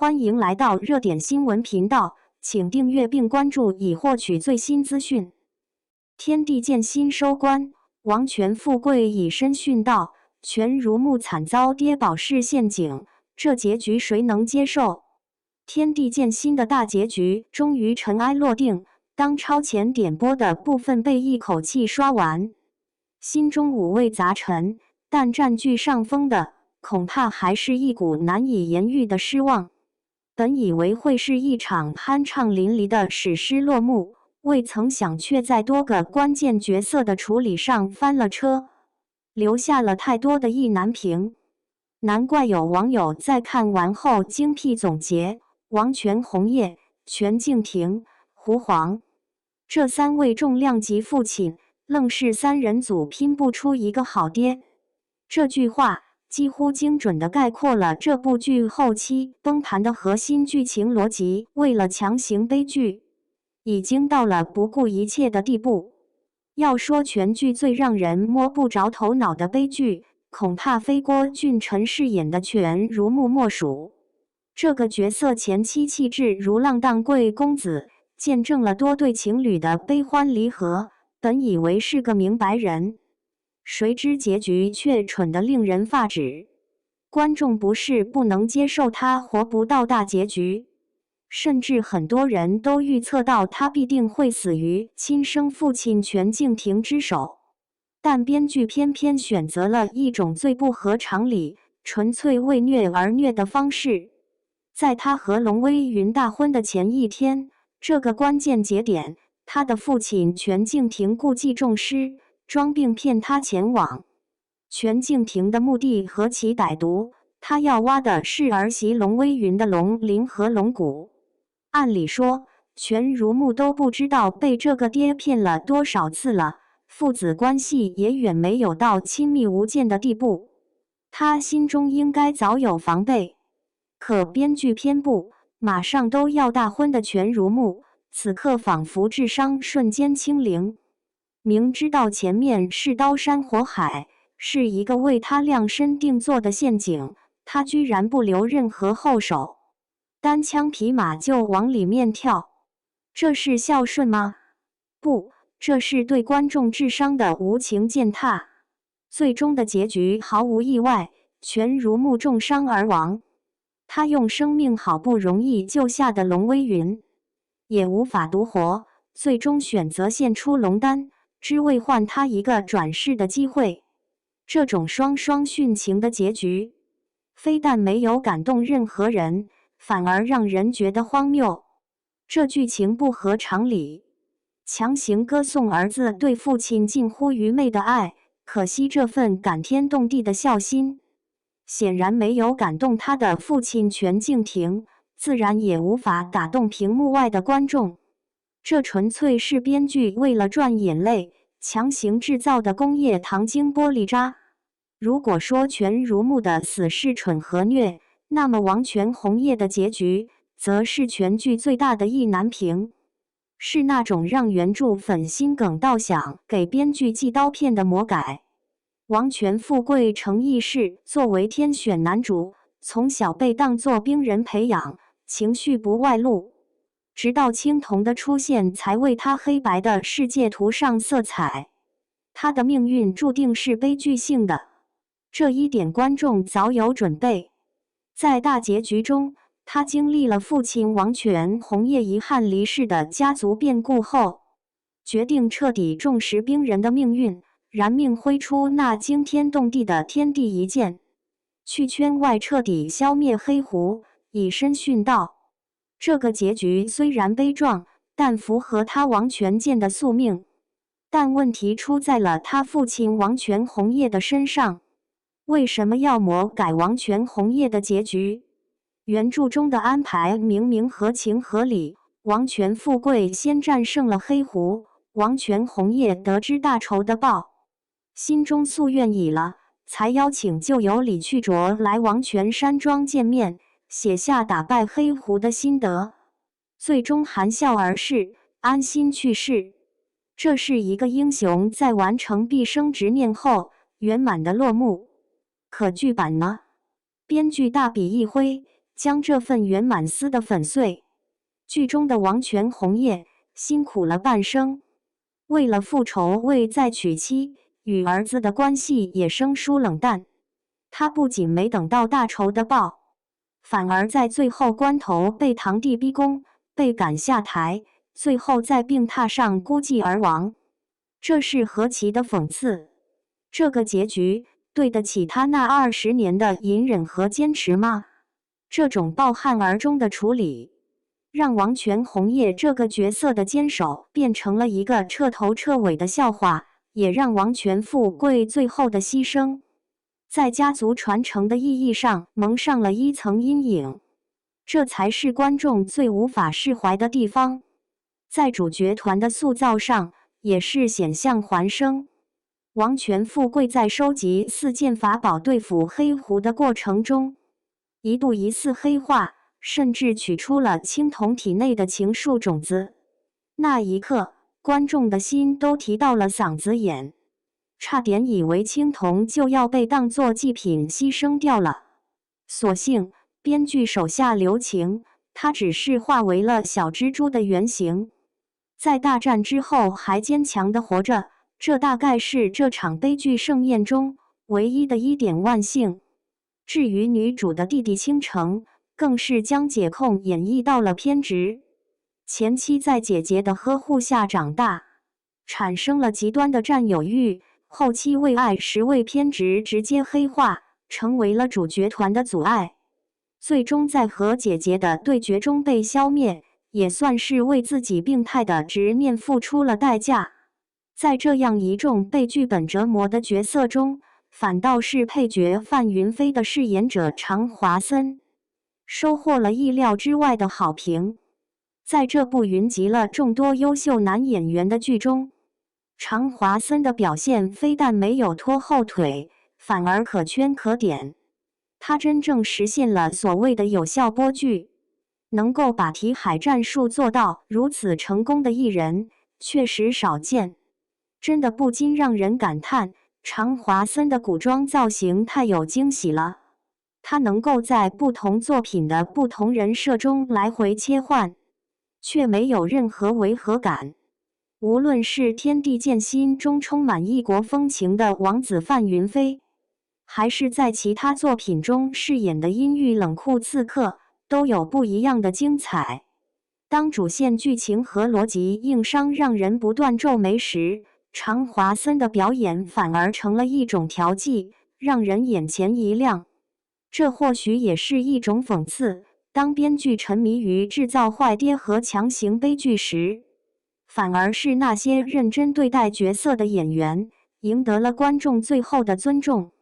欢迎来到热点新闻频道，请订阅并关注以获取最新资讯。天地剑心收官，王权富贵以身殉道，权如木惨遭跌宝式陷阱，这结局谁能接受？天地剑心的大结局终于尘埃落定，当超前点播的部分被一口气刷完，心中五味杂陈，但占据上风的恐怕还是一股难以言喻的失望。本以为会是一场酣畅淋漓的史诗落幕，未曾想却在多个关键角色的处理上翻了车，留下了太多的意难平。难怪有网友在看完后精辟总结：王权、红叶、权敬亭、胡黄这三位重量级父亲，愣是三人组拼不出一个好爹。这句话几乎精准地概括了这部剧后期崩盘的核心剧情逻辑。为了强行悲剧，已经到了不顾一切的地步。要说全剧最让人摸不着头脑的悲剧，恐怕非郭俊辰饰演的权如木莫属。这个角色前期气质如浪荡贵公子，见证了多对情侣的悲欢离合，本以为是个明白人，谁知结局却蠢得令人发指。观众不是不能接受他活不到大结局，甚至很多人都预测到他必定会死于亲生父亲权敬亭之手，但编剧偏偏选择了一种最不合常理、纯粹为虐而虐的方式。在他和龙威云大婚的前一天，这个关键节点，他的父亲权敬亭故技重施，装病骗他前往。权敬亭的目的何其歹毒，他要挖的是儿媳龙威云的龙鳞和龙骨。按理说，权如木都不知道被这个爹骗了多少次了，父子关系也远没有到亲密无间的地步，他心中应该早有防备。可编剧偏不，马上都要大婚的权如木，此刻仿佛智商瞬间清零。明知道前面是刀山火海，是一个为他量身定做的陷阱，他居然不留任何后手，单枪匹马就往里面跳。这是孝顺吗？不，这是对观众智商的无情践踏。最终的结局毫无意外，权如木重伤而亡。他用生命好不容易救下的龙威云，也无法独活，最终选择献出龙丹，只为换他一个转世的机会。这种双双殉情的结局，非但没有感动任何人，反而让人觉得荒谬。这剧情不合常理，强行歌颂儿子对父亲近乎愚昧的爱，可惜这份感天动地的孝心，显然没有感动他的父亲权敬亭，自然也无法打动屏幕外的观众。这纯粹是编剧为了赚眼泪强行制造的工业糖精玻璃渣。如果说权如木的死是蠢和虐，那么王权红叶的结局则是全剧最大的意难平，是那种让原著粉心梗到想给编剧寄刀片的魔改。王权富贵成义士作为天选男主，从小被当作兵人培养，情绪不外露，直到青铜的出现才为他黑白的世界涂上色彩。他的命运注定是悲剧性的，这一点观众早有准备。在大结局中，他经历了父亲王权红叶遗憾离世的家族变故后，决定彻底重视兵人的命运，燃命挥出那惊天动地的天地一剑，去圈外彻底消灭黑狐，以身殉道。这个结局虽然悲壮，但符合他王权剑的宿命。但问题出在了他父亲王权红叶的身上。为什么要魔改王权红叶的结局？原著中的安排明明合情合理，王权富贵先战胜了黑狐，王权红叶得知大仇的报，心中夙愿已了，才邀请旧友李去卓来王权山庄见面，写下打败黑狐的心得，最终含笑而逝，安心去世。这是一个英雄在完成毕生执念后圆满的落幕。可剧版呢？编剧大笔一挥，将这份圆满撕得粉碎。剧中的王权红叶辛苦了半生，为了复仇未再娶妻，与儿子的关系也生疏冷淡。他不仅没等到大仇的报，反而在最后关头被堂弟逼宫，被赶下台，最后在病榻上孤寂而亡。这是何其的讽刺！这个结局对得起他那20年的隐忍和坚持吗？这种抱憾而终的处理，让王权红叶这个角色的坚守变成了一个彻头彻尾的笑话，也让王权富贵最后的牺牲，在家族传承的意义上蒙上了一层阴影。这才是观众最无法释怀的地方。在主角团的塑造上，也是险象环生。王权富贵在收集4件法宝对付黑狐的过程中，一度疑似黑化，甚至取出了青铜体内的情术种子。那一刻，观众的心都提到了嗓子眼，差点以为青铜就要被当作祭品牺牲掉了。所幸编剧手下留情，它只是化为了小蜘蛛的原型，在大战之后还坚强地活着。这大概是这场悲剧盛宴中唯一的一点万幸。至于女主的弟弟倾城，更是将解控演绎到了偏执。前期在姐姐的呵护下长大，产生了极端的占有欲，后期为爱时为偏执直接黑化，成为了主角团的阻碍。最终在和姐姐的对决中被消灭，也算是为自己病态的执念付出了代价。在这样一众被剧本折磨的角色中，反倒是配角范云飞的饰演者常华森收获了意料之外的好评。在这部云集了众多优秀男演员的剧中，常华森的表现非但没有拖后腿，反而可圈可点。他真正实现了所谓的有效播剧，能够把题海战术做到如此成功的艺人，确实少见。真的不禁让人感叹，常华森的古装造型太有惊喜了。他能够在不同作品的不同人设中来回切换，却没有任何违和感。无论是《天地剑心》中充满异国风情的王子范云飞，还是在其他作品中饰演的阴郁冷酷刺客，都有不一样的精彩。当主线剧情和逻辑硬伤让人不断皱眉时，常华森的表演反而成了一种调剂，让人眼前一亮。这或许也是一种讽刺，当编剧沉迷于制造坏爹和强行悲剧时，反而是那些认真对待角色的演员赢得了观众最后的尊重。